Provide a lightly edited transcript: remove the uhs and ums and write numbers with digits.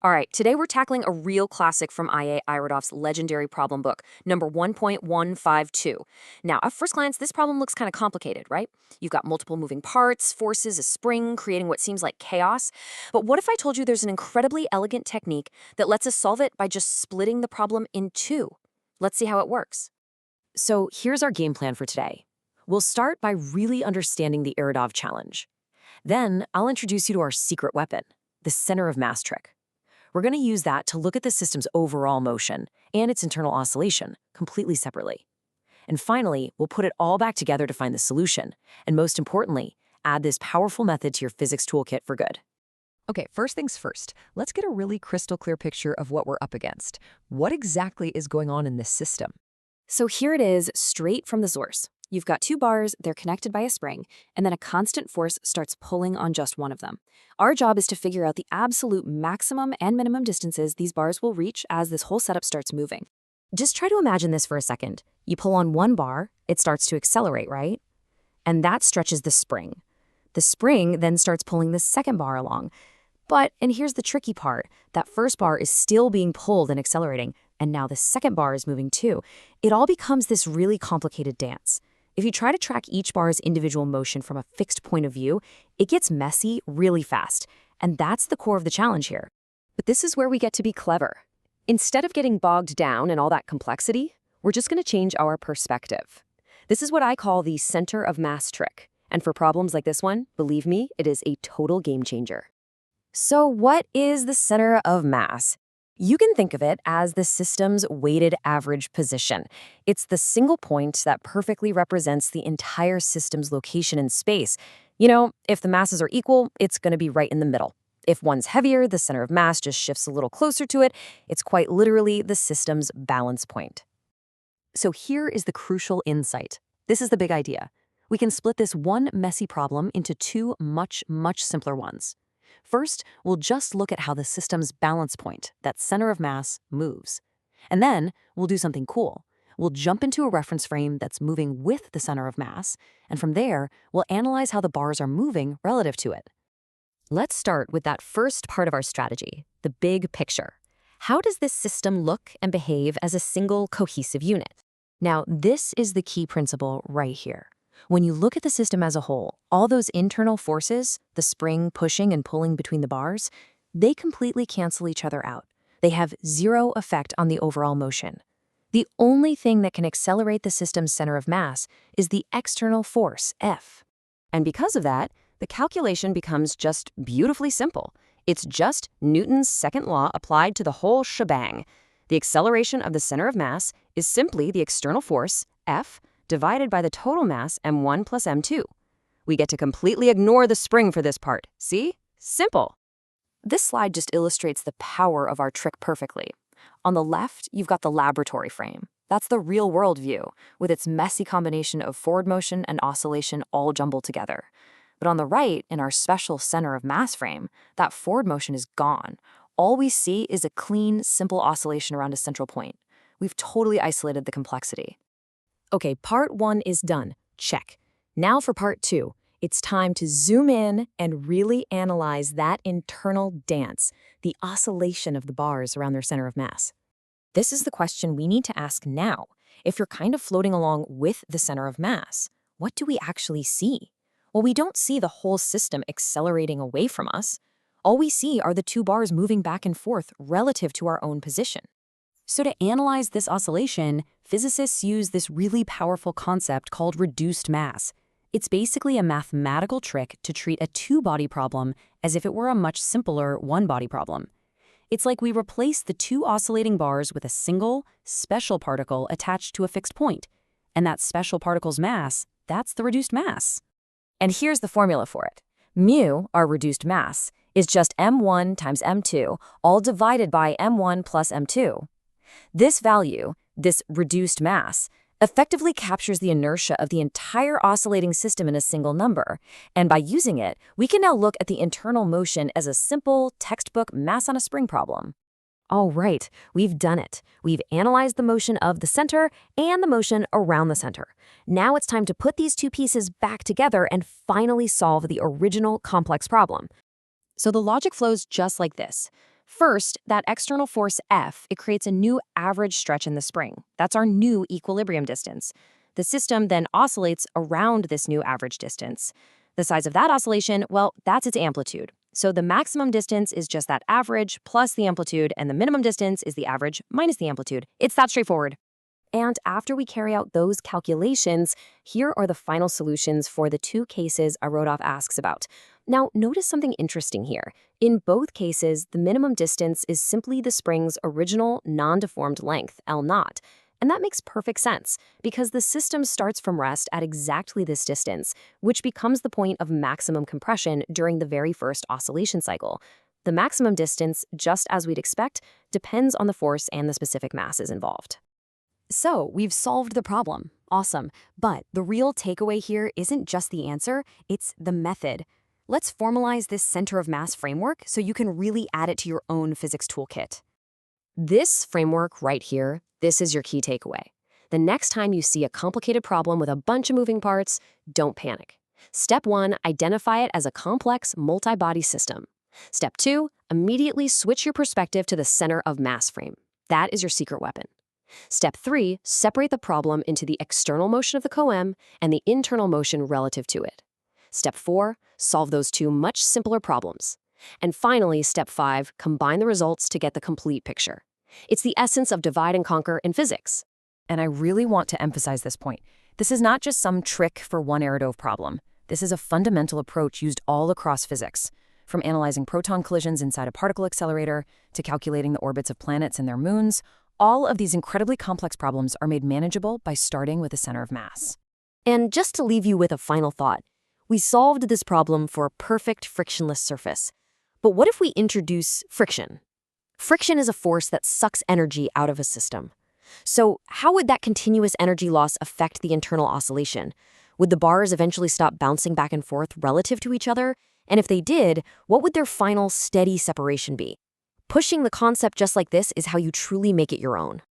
All right, today we're tackling a real classic from IA Irodov's legendary problem book, number 1.152. Now, at first glance, this problem looks kind of complicated, right? You've got multiple moving parts, forces, a spring, creating what seems like chaos. But what if I told you there's an incredibly elegant technique that lets us solve it by just splitting the problem in two? Let's see how it works. So here's our game plan for today. We'll start by really understanding the Irodov challenge. Then I'll introduce you to our secret weapon, the center of mass trick. We're going to use that to look at the system's overall motion and its internal oscillation completely separately. And finally, we'll put it all back together to find the solution, and most importantly, add this powerful method to your physics toolkit for good. Okay, first things first, let's get a really crystal clear picture of what we're up against. What exactly is going on in this system? So here it is, straight from the source. You've got two bars, they're connected by a spring, and then a constant force starts pulling on just one of them. Our job is to figure out the absolute maximum and minimum distances these bars will reach as this whole setup starts moving. Just try to imagine this for a second. You pull on one bar, it starts to accelerate, right? And that stretches the spring. The spring then starts pulling the second bar along. But, and here's the tricky part, that first bar is still being pulled and accelerating, and now the second bar is moving too. It all becomes this really complicated dance. If you try to track each bar's individual motion from a fixed point of view, it gets messy really fast, and that's the core of the challenge here. But this is where we get to be clever. Instead of getting bogged down in all that complexity, we're just going to change our perspective. This is what I call the center of mass trick, and for problems like this one, believe me, it is a total game changer. So what is the center of mass? You can think of it as the system's weighted average position. It's the single point that perfectly represents the entire system's location in space. You know, if the masses are equal, it's going to be right in the middle. If one's heavier, the center of mass just shifts a little closer to it. It's quite literally the system's balance point. So here is the crucial insight. This is the big idea. We can split this one messy problem into two much simpler ones. First, we'll just look at how the system's balance point, that center of mass, moves. And then we'll do something cool. We'll jump into a reference frame that's moving with the center of mass, and from there, we'll analyze how the bars are moving relative to it. Let's start with that first part of our strategy, the big picture. How does this system look and behave as a single cohesive unit? Now, this is the key principle right here. When you look at the system as a whole, all those internal forces, the spring pushing and pulling between the bars, they completely cancel each other out. They have zero effect on the overall motion. The only thing that can accelerate the system's center of mass is the external force, F. And because of that, the calculation becomes just beautifully simple. It's just Newton's second law applied to the whole shebang. The acceleration of the center of mass is simply the external force, F, divided by the total mass, m1 plus m2. We get to completely ignore the spring for this part. See? Simple. This slide just illustrates the power of our trick perfectly. On the left, you've got the laboratory frame. That's the real-world view, with its messy combination of forward motion and oscillation all jumbled together. But on the right, in our special center of mass frame, that forward motion is gone. All we see is a clean, simple oscillation around a central point. We've totally isolated the complexity. Okay, part one is done. Check. Now for part two. It's time to zoom in and really analyze that internal dance, the oscillation of the bars around their center of mass. This is the question we need to ask now. If you're kind of floating along with the center of mass, what do we actually see? Well, we don't see the whole system accelerating away from us. All we see are the two bars moving back and forth relative to our own position. So to analyze this oscillation, physicists use this really powerful concept called reduced mass. It's basically a mathematical trick to treat a two-body problem as if it were a much simpler one-body problem. It's like we replace the two oscillating bars with a single, special particle attached to a fixed point. And that special particle's mass, that's the reduced mass. And here's the formula for it. Mu, our reduced mass, is just m1 times m2, all divided by m1 plus m2. This value, this reduced mass, effectively captures the inertia of the entire oscillating system in a single number, and by using it, we can now look at the internal motion as a simple, textbook mass on a spring problem. All right, we've done it. We've analyzed the motion of the center and the motion around the center. Now it's time to put these two pieces back together and finally solve the original complex problem. So the logic flows just like this. First, that external force F, it creates a new average stretch in the spring. That's our new equilibrium distance. The system then oscillates around this new average distance. The size of that oscillation, well, that's its amplitude. So the maximum distance is just that average plus the amplitude, and the minimum distance is the average minus the amplitude. It's that straightforward. And after we carry out those calculations, here are the final solutions for the two cases Irodov asks about. Now, notice something interesting here. In both cases, the minimum distance is simply the spring's original non-deformed length, L naught. And that makes perfect sense, because the system starts from rest at exactly this distance, which becomes the point of maximum compression during the very first oscillation cycle. The maximum distance, just as we'd expect, depends on the force and the specific masses involved. So, we've solved the problem. Awesome. But the real takeaway here isn't just the answer, it's the method. Let's formalize this center of mass framework so you can really add it to your own physics toolkit. This framework right here, this is your key takeaway. The next time you see a complicated problem with a bunch of moving parts, don't panic. Step 1, identify it as a complex multi-body system. Step 2, immediately switch your perspective to the center of mass frame. That is your secret weapon. Step 3, separate the problem into the external motion of the coem and the internal motion relative to it. Step 4, solve those two much simpler problems. And finally, step 5, combine the results to get the complete picture. It's the essence of divide and conquer in physics. And I really want to emphasize this point. This is not just some trick for one Irodov problem. This is a fundamental approach used all across physics, from analyzing proton collisions inside a particle accelerator to calculating the orbits of planets and their moons. All of these incredibly complex problems are made manageable by starting with a center of mass. And just to leave you with a final thought, we solved this problem for a perfect frictionless surface. But what if we introduce friction? Friction is a force that sucks energy out of a system. So how would that continuous energy loss affect the internal oscillation? Would the bars eventually stop bouncing back and forth relative to each other? And if they did, what would their final steady separation be? Pushing the concept just like this is how you truly make it your own.